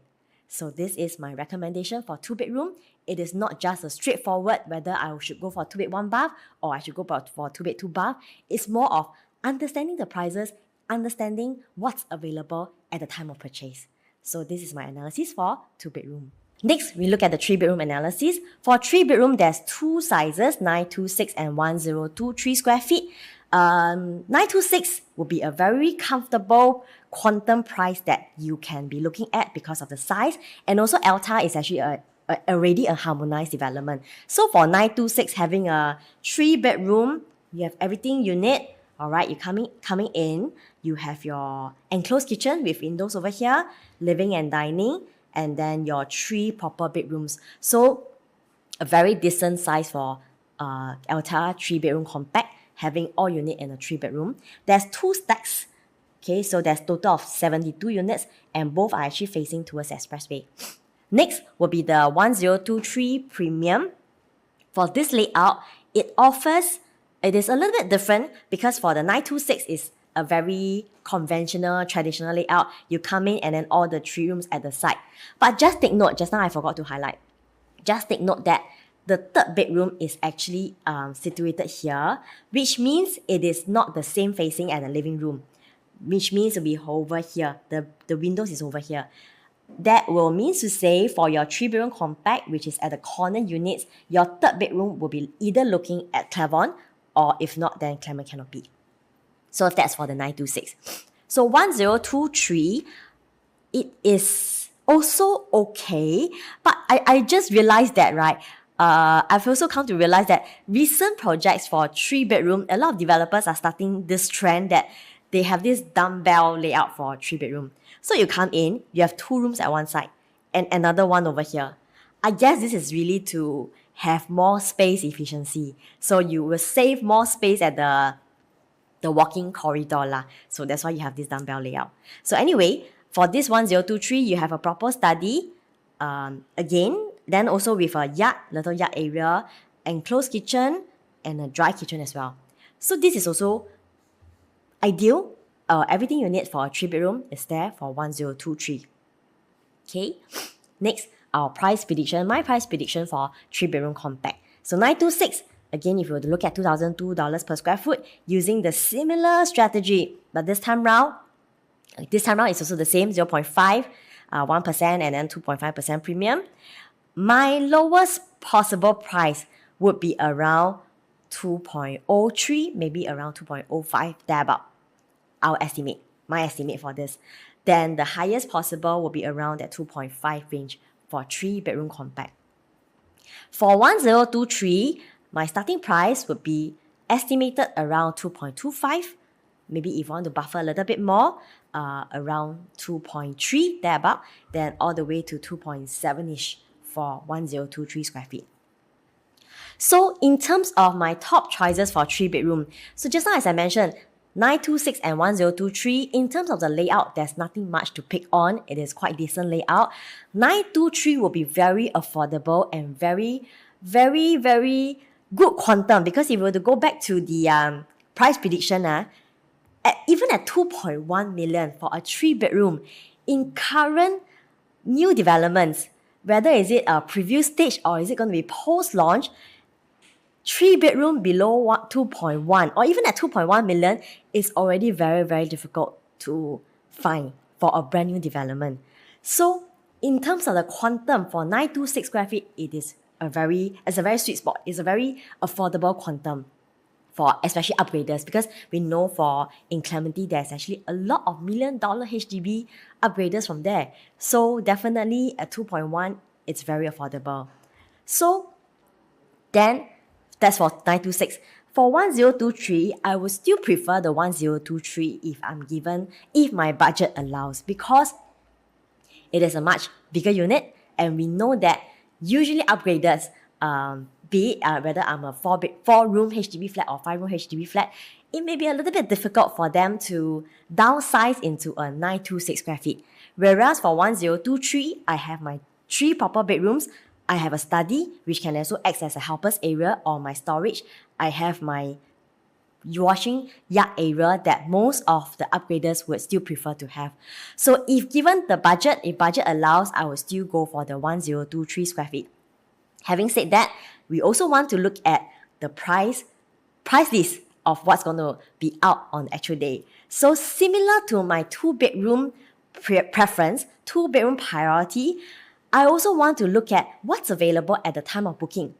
So this is my recommendation for 2-bedroom. It is not just a straightforward whether I should go for 2-bed 1-bath or I should go for 2-bed 2-bath. It's more of understanding the prices, understanding what's available at the time of purchase. So this is my analysis for 2-bedroom. Next, we look at the 3-bedroom analysis. For 3-bedroom, there's 2 sizes, 926 and 1023 square feet. 926 will be a very comfortable quantum price that you can be looking at because of the size. And also Elta is actually already a harmonized development. So for 926, having a 3-bedroom, you have everything unit. All right, you're coming in, you have your enclosed kitchen with windows over here, living and dining, and then your 3 proper bedrooms. So a very decent size for Elta 3-bedroom compact, having all unit in a 3-bedroom. There's 2 stacks. Okay, so there's total of 72 units, and both are actually facing towards the expressway. Next will be the 1023 Premium. For this layout, it is a little bit different because for the 926 is a very conventional, traditional layout. You come in and then all the 3 rooms at the side. But just take note, just now I forgot to highlight. Just take note that the 3rd bedroom is actually situated here, which means it is not the same facing as the living room, which means it will be over here. The windows is over here. That will mean to say for your 3-bedroom compact, which is at the corner units, your 3rd bedroom will be either looking at Clavon, or if not, then Clement Canopy. So that's for the 926. So 1023, it is also okay, but I just realized that, right? I've also come to realize that recent projects for 3-bedroom, a lot of developers are starting this trend that they have this dumbbell layout for 3-bedroom. So you come in, you have 2 rooms at one side and another one over here. I guess this is really to have more space efficiency. So you will save more space at the walking corridor lah. So that's why you have this dumbbell layout. So anyway, for this 1023, you have a proper study. Again, then also with a little yard area, enclosed kitchen, and a dry kitchen as well. So this is also ideal. Everything you need for a 3-bedroom is there for 1023. Okay, next, our price prediction. My price prediction for 3-bedroom compact. So 926, again, if you were to look at $2,002 per square foot, using the similar strategy, but this time round it's also the same, 0.5, 1%, and then 2.5% premium. My lowest possible price would be around 2.03, maybe around 2.05, thereabout. My estimate for this. Then the highest possible will be around that 2.5 range for 3-bedroom compact. For 1023, my starting price would be estimated around 2.25. Maybe if you want to buffer a little bit more, around 2.3, thereabout, then all the way to 2.7-ish for 1023 square feet. So in terms of my top choices for 3-bedroom, so just now as I mentioned, 926 and 1023, in terms of the layout, there's nothing much to pick on. It is quite decent layout. 923 will be very affordable and very, very, very good quantum, because if we were to go back to the price prediction, even at 2.1 million for a 3-bedroom, in current new developments, whether is it a preview stage or is it going to be post-launch, 3-bedroom below 2.1 or even at 2.1 million is already very, very difficult to find for a brand new development. So in terms of the quantum for 926 square feet, it's a very sweet spot. It's a very affordable quantum for especially upgraders, because we know in Clementi there's actually a lot of $1 million HDB upgraders from there. So definitely at 2.1, it's very affordable. So then That's for 926. For 1023, I would still prefer the 1023 if my budget allows, because it is a much bigger unit, and we know that usually upgraders, be it whether I'm a 4-room HDB flat or 5-room HDB flat, it may be a little bit difficult for them to downsize into a 926 square feet. Whereas for 1023, I have my 3 proper bedrooms. I have a study, which can also act as a helper's area or my storage. I have my washing yard area that most of the upgraders would still prefer to have. So if given the budget, if budget allows, I will still go for the 1023 square feet. Having said that, we also want to look at the price list of what's going to be out on the actual day. So similar to my 2-bedroom preference, 2-bedroom priority, I also want to look at what's available at the time of booking.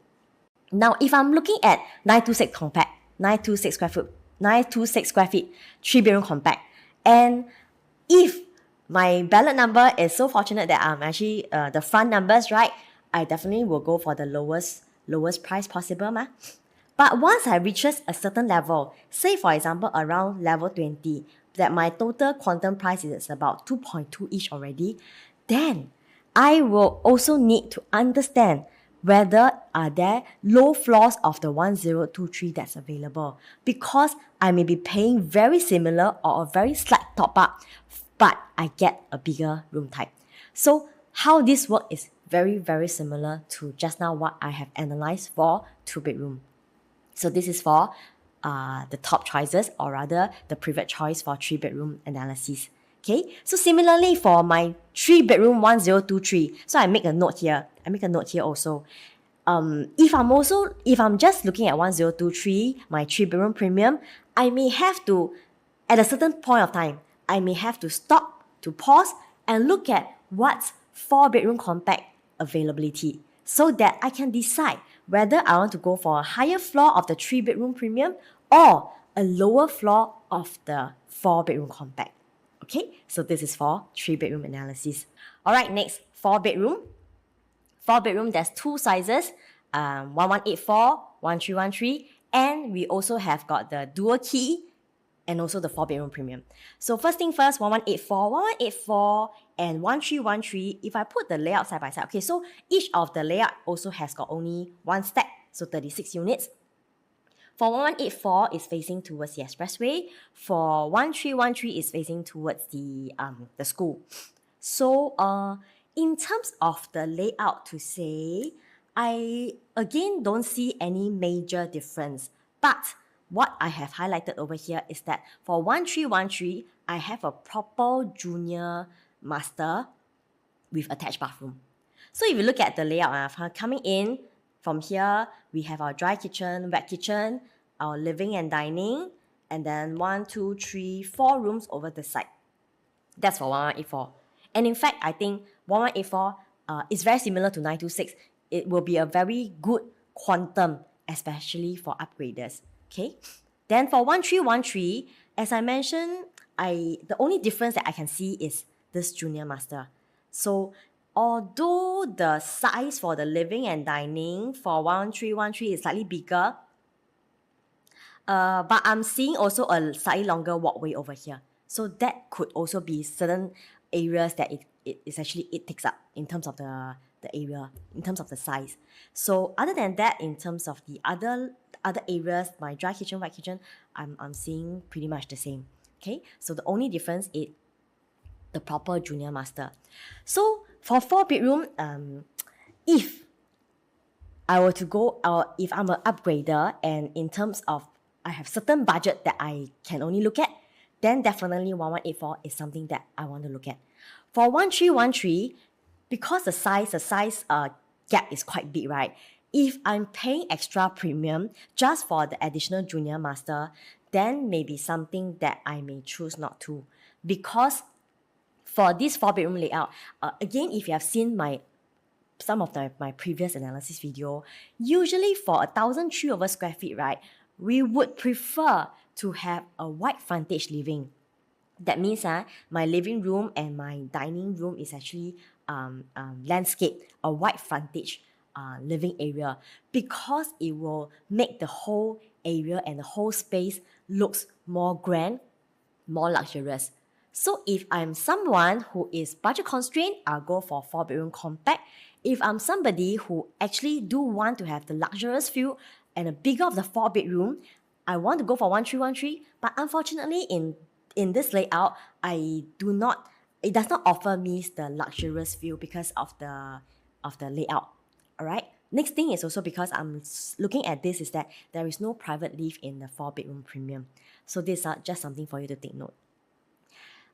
Now, if I'm looking at 926 compact, 926 square feet, 3-bedroom compact, and if my ballot number is so fortunate that I'm actually the front numbers, right, I definitely will go for the lowest price possible, ma. But once I reaches a certain level, say for example around level 20, that my total quantum price is about 2.2 each already, then I will also need to understand whether are there low floors of the 1023 that's available, because I may be paying very similar or a very slight top up, but I get a bigger room type. So how this works is very, very similar to just now what I have analyzed for 2-bedroom. So this is for the top choices, or rather the preferred choice for 3-bedroom analysis. Okay, so similarly for my 3-bedroom 1023, so I make a note here. Also. If I'm just looking at 1023, my 3-bedroom premium, I may have to, at a certain point of time, I may have to stop, to pause, and look at what's 4-bedroom compact availability, so that I can decide whether I want to go for a higher floor of the 3-bedroom premium or a lower floor of the 4-bedroom compact. Okay, so this is for 3-bedroom analysis. All right, next, 4-bedroom. 4-bedroom, there's 2 sizes, 1184, 1313, and we also have got the dual key and also the 4-bedroom premium. So first thing first, 1184 and 1313, if I put the layout side by side, okay, so each of the layout also has got only 1 stack, so 36 units. For 1184 is facing towards the expressway. For 1313 is facing towards the school. So in terms of the layout to say, I again don't see any major difference. But what I have highlighted over here is that for 1313, I have a proper junior master with attached bathroom. So if you look at the layout, coming in from here, we have our dry kitchen, wet kitchen, our living and dining, and then 1, 2, 3, 4 rooms over the side. That's for 1184. And in fact, I think 1184 is very similar to 926. It will be a very good quantum, especially for upgraders. Okay. Then for 1313, as I mentioned, the only difference that I can see is this junior master. So although the size for the living and dining for 1313 is slightly bigger, but I'm seeing also a slightly longer walkway over here. So that could also be certain areas that it takes up in terms of the area, in terms of the size. So other than that, in terms of the other areas, my dry kitchen, wet kitchen, I'm seeing pretty much the same. Okay, so the only difference is the proper junior master. So for 4-bedroom, if I were to go, or if I'm an upgrader, and in terms of I have certain budget that I can only look at, then definitely 1184 is something that I want to look at. For 1313, because the size gap is quite big, right? If I'm paying extra premium just for the additional junior master, then maybe something that I may choose not to. Because for this 4-bedroom layout, again, if you have seen some of my previous analysis video, usually for 1,003 over square feet, right, we would prefer to have a wide frontage living. That means my living room and my dining room is actually landscape, a wide frontage living area, because it will make the whole area and the whole space looks more grand, more luxurious. So if I'm someone who is budget constrained, I'll go for 4-bedroom compact. If I'm somebody who actually do want to have the luxurious feel and a bigger of the 4-bedroom, I want to go for 1313. But unfortunately, in this layout, it does not offer me the luxurious feel because of the layout. Alright. Next thing is also because I'm looking at this is that there is no private lift in the 4-bedroom premium. So this is just something for you to take note.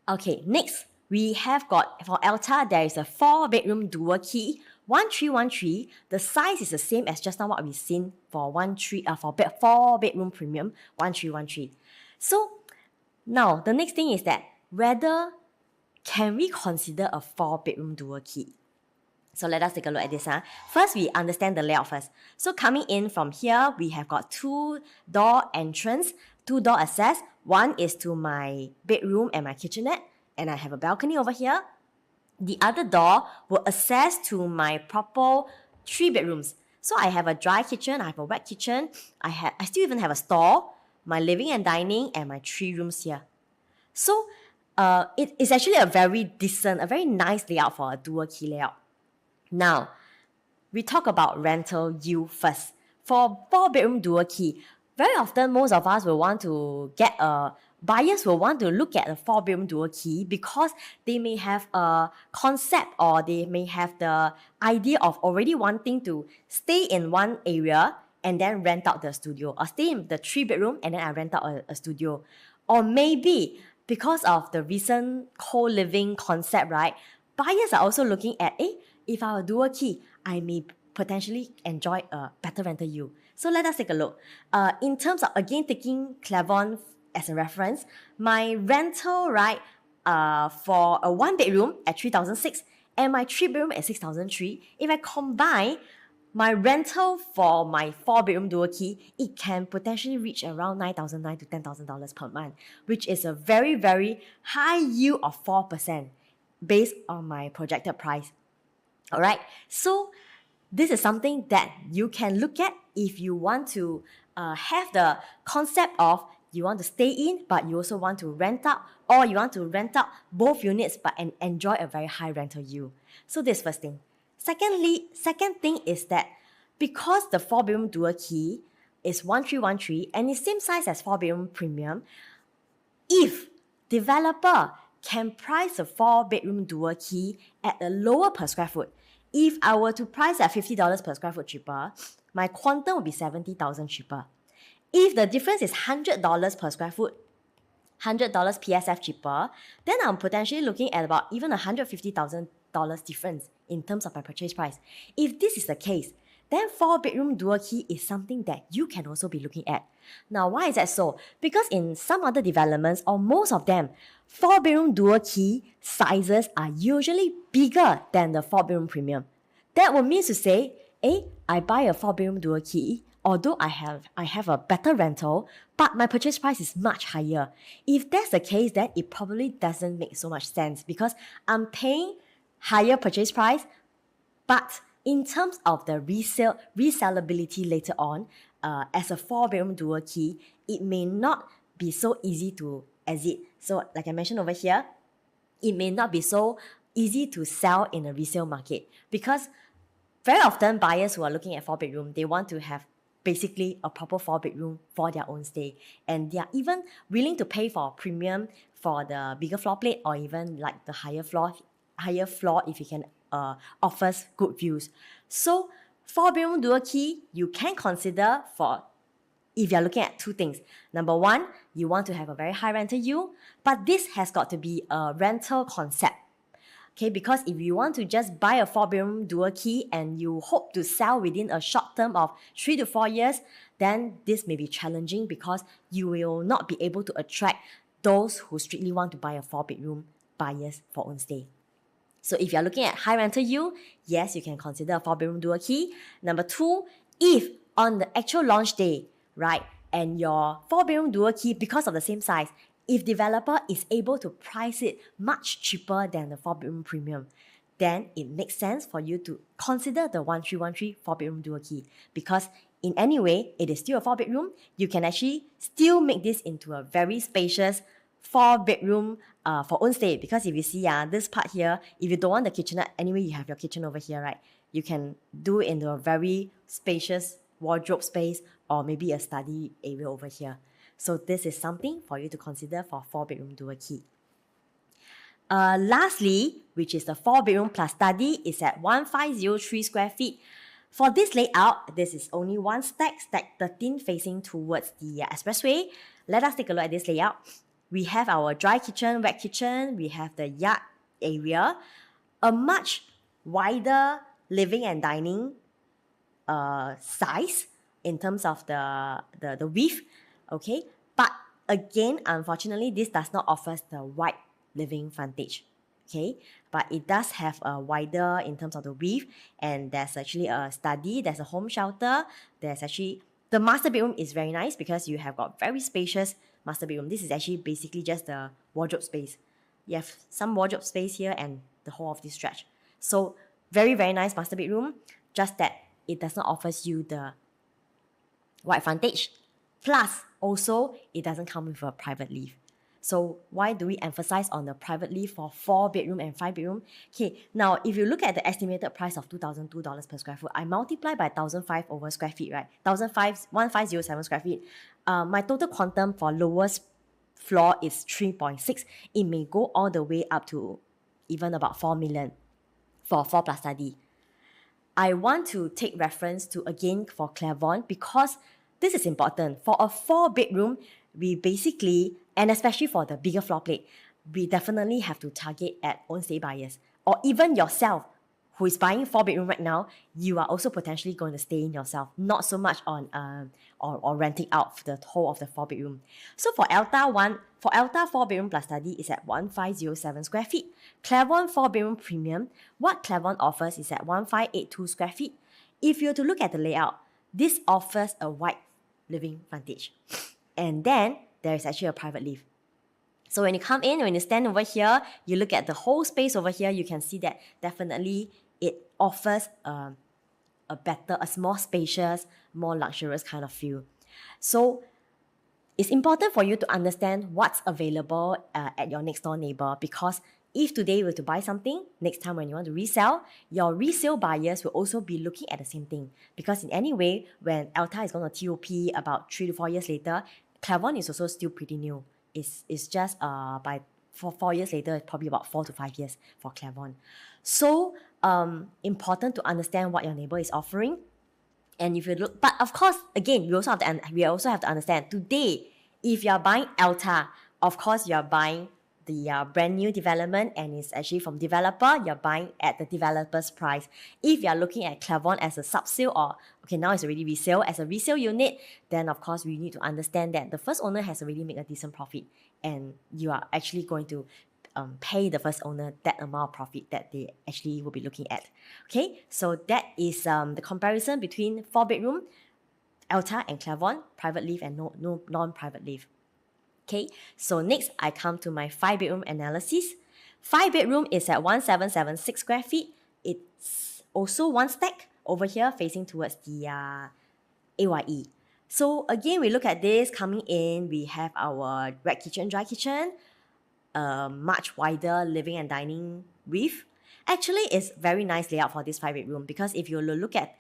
Okay, next we have got for Elta, there is a 4-bedroom dual key, 1313. The size is the same as just now what we've seen for 4-bedroom premium, 1313. So now the next thing is that whether can we consider a 4-bedroom dual key? So let us take a look at this. First, we understand the layout first. So coming in from here, we have got 2-door entrance, 2-door access. One is to my bedroom and my kitchenette, and I have a balcony over here. The other door will access to my proper 3 bedrooms. So I have a dry kitchen, I have a wet kitchen, I still even have a store, my living and dining, and my 3 rooms here. So it is actually a very decent, a very nice layout for a dual key layout. Now, we talk about rental yield first. For 4-bedroom dual key, very often most of us will want to buyers will want to look at a 4-bedroom dual key because they may have a concept or they may have the idea of already wanting to stay in one area and then rent out the studio, or stay in the 3-bedroom and then I rent out a studio. Or maybe because of the recent co-living concept, right? Buyers are also looking at, if I have a dual key, I may potentially enjoy a better rental yield. So let us take a look. In terms of, again, taking Clermont as a reference, my rental, right, for a 1-bedroom at 3,006 and my 3-bedroom at 6,003, if I combine my rental for my 4-bedroom dual key, it can potentially reach around $9,900 to $10,000 per month, which is a very, very high yield of 4% based on my projected price. Alright, so this is something that you can look at if you want to have the concept of you want to stay in, but you also want to rent out, or you want to rent out both units but enjoy a very high rental yield. So this first thing. Second thing is that because the 4-bedroom dual key is 1313 and it's same size as 4-bedroom premium, if developer can price a 4-bedroom dual key at a lower per square foot, if I were to price at $50 per square foot cheaper, my quantum would be $70,000 cheaper. If the difference is $100 per square foot, $100 PSF cheaper, then I'm potentially looking at about even $150,000 difference in terms of my purchase price. If this is the case, then 4-bedroom dual key is something that you can also be looking at. Now, why is that so? Because in some other developments, or most of them, 4-bedroom dual key sizes are usually bigger than the 4-bedroom premium. That would mean to say, I buy a 4-bedroom dual key, although I have a better rental, but my purchase price is much higher. If that's the case, then it probably doesn't make so much sense because I'm paying higher purchase price, but in terms of the resellability later on, as a 4-bedroom dual key, it may not be so easy to exit. So like I mentioned over here, it may not be so easy to sell in a resale market because very often buyers who are looking at 4-bedroom, they want to have basically a proper 4-bedroom for their own stay. And they are even willing to pay for a premium for the bigger floor plate or even like the higher floor if you can offers good views. So 4-bedroom dual key, you can consider for if you're looking at two things. Number one, you want to have a very high rental yield, but this has got to be a rental concept. Okay, because if you want to just buy a 4-bedroom dual key and you hope to sell within a short term of 3 to 4 years, then this may be challenging because you will not be able to attract those who strictly want to buy a 4-bedroom buyers for own stay. So if you're looking at high rental yield, yes, you can consider a 4-bedroom dual key. Number two, if on the actual launch day, right, and your 4-bedroom dual key, because of the same size, if developer is able to price it much cheaper than the 4-bedroom premium, then it makes sense for you to consider the 1313 4-bedroom dual key, because in any way, it is still a 4-bedroom. You can actually still make this into a very spacious 4-bedroom for own stay. Because if you see this part here, if you don't want the kitchenette, anyway, you have your kitchen over here, right? You can do it into a very spacious wardrobe space or maybe a study area over here. So this is something for you to consider for 4-bedroom dual key. Lastly, which is the 4-bedroom plus study, is at 1503 square feet. For this layout, this is only one stack 13 facing towards the expressway. Let us take a look at this layout. We have our dry kitchen, wet kitchen, we have the yard area, a much wider living and dining size in terms of the width, okay? But again, unfortunately, this does not offer the wide living frontage, okay? But it does have a wider in terms of the width, and there's actually a study, there's a home shelter, there's actually, the master bedroom is very nice because you have got very spacious master bedroom. This is actually basically just the wardrobe space. You have some wardrobe space here and the whole of this stretch. So very, very nice master bedroom, just that it does not offer you the wide frontage. Plus, also, it doesn't come with a private lift. So why do we emphasize on the private lift for 4-bedroom and 5-bedroom? Okay, now if you look at the estimated price of $2,002 per square foot, I multiply by 1,005 over square feet, right? 1507 square feet. My total quantum for lowest floor is 3.6. It may go all the way up to even about 4 million for 4 plus study. I want to take reference to, again, for Claremont, because this is important. For a 4-bedroom, we basically, and especially for the bigger floor plate, we definitely have to target at own stay buyers, or even yourself who is buying 4-bedroom right now. You are also potentially going to stay in yourself, not so much on or renting out the whole of the 4-bedroom. So for Elta 4-bedroom plus study is at 1507 square feet. Claremont 4-bedroom premium, what Claremont offers is at 1582 square feet. If you were to look at the layout, this offers a wide living frontage. And then there is actually a private lift. So when you come in, when you stand over here, you look at the whole space over here, you can see that definitely it offers a more spacious, more luxurious kind of feel. So it's important for you to understand what's available at your next door neighbor, because if today you were to buy something, next time when you want to resell, your resale buyers will also be looking at the same thing. Because in any way, when Elta is going to TOP about 3 to 4 years later, Claremont is also still pretty new. It's just for 4 years later, it's probably about 4 to 5 years for Claremont. So important to understand what your neighbor is offering. And if you look, but of course, again, we also have to understand today, if you are buying Elta, of course you are buying the brand new development, and it's actually from developer, you're buying at the developer's price. If you're looking at Claremont as a sub-sale, or okay, now it's already resale, as a resale unit, then of course we need to understand that the first owner has already made a decent profit, and you are actually going to pay the first owner that amount of profit that they actually will be looking at. Okay, so that is the comparison between 4-bedroom, Elta and Claremont, private lift and no non-private lift. Okay, so next I come to my 5-bedroom analysis. 5-bedroom is at 1776 square feet. It's also one stack over here facing towards the AYE. So again, we look at this coming in, we have our wet kitchen, dry kitchen, much wider living and dining width. Actually, it's very nice layout for this 5-bedroom, because if you look at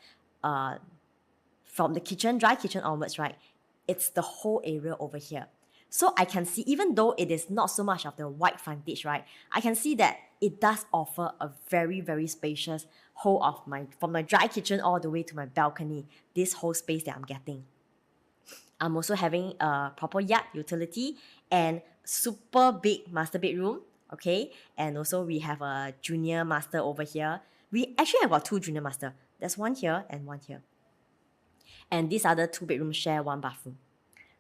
from the kitchen, dry kitchen onwards, right, it's the whole area over here. So I can see, even though it is not so much of the wide frontage, right, I can see that it does offer a very, very spacious whole of from my dry kitchen all the way to my balcony, this whole space that I'm getting. I'm also having a proper yard utility and super big master bedroom, okay? And also we have a junior master over here. We actually have got 2 junior master. There's one here and one here. And these other 2 bedrooms share 1 bathroom.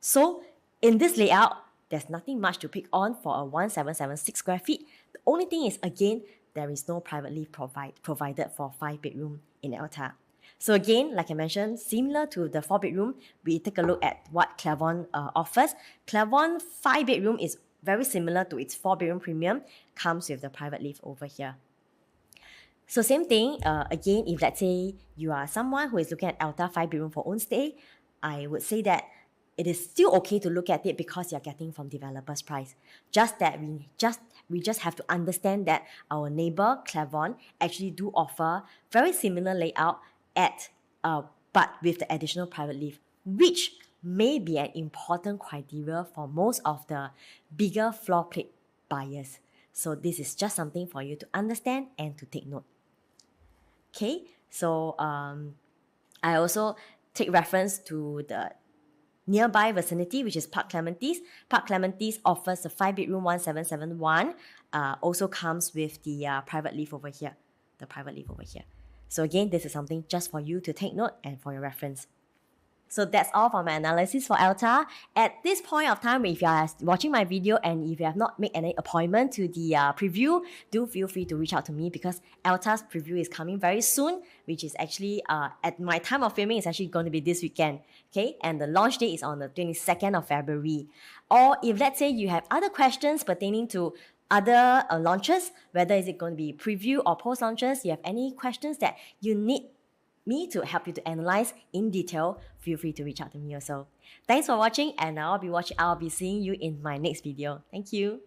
So in this layout, there's nothing much to pick on for a 1776 square feet. The only thing is, again, there is no private lift provided for 5-bedroom in Elta. So again, like I mentioned, similar to the 4-bedroom, we take a look at what Claremont offers. Claremont 5-bedroom is very similar to its 4-bedroom premium, comes with the private lift over here. So same thing, again, if let's say you are someone who is looking at Elta 5-bedroom for own stay, I would say that it is still okay to look at it because you're getting from developer's price. Just that we just have to understand that our neighbor Clavon actually do offer very similar layout but with the additional private lift, which may be an important criteria for most of the bigger floor plate buyers. So this is just something for you to understand and to take note. Okay, so I also take reference to the nearby vicinity, which is Park Clementi's. Park Clementi's offers a 5-bedroom 1771. Also comes with the private lift over here. So again, this is something just for you to take note and for your reference. So that's all for my analysis for Elta. At this point of time, if you are watching my video and if you have not made any appointment to the preview, do feel free to reach out to me because Elta's preview is coming very soon, which is actually, at my time of filming, it's actually going to be this weekend, okay? And the launch date is on the 22nd of February. Or if let's say you have other questions pertaining to other launches, whether is it going to be preview or post launches, you have any questions that you need me to help you to analyze in detail, feel free to reach out to me also. Thanks for watching, and I'll be seeing you in my next video. Thank you.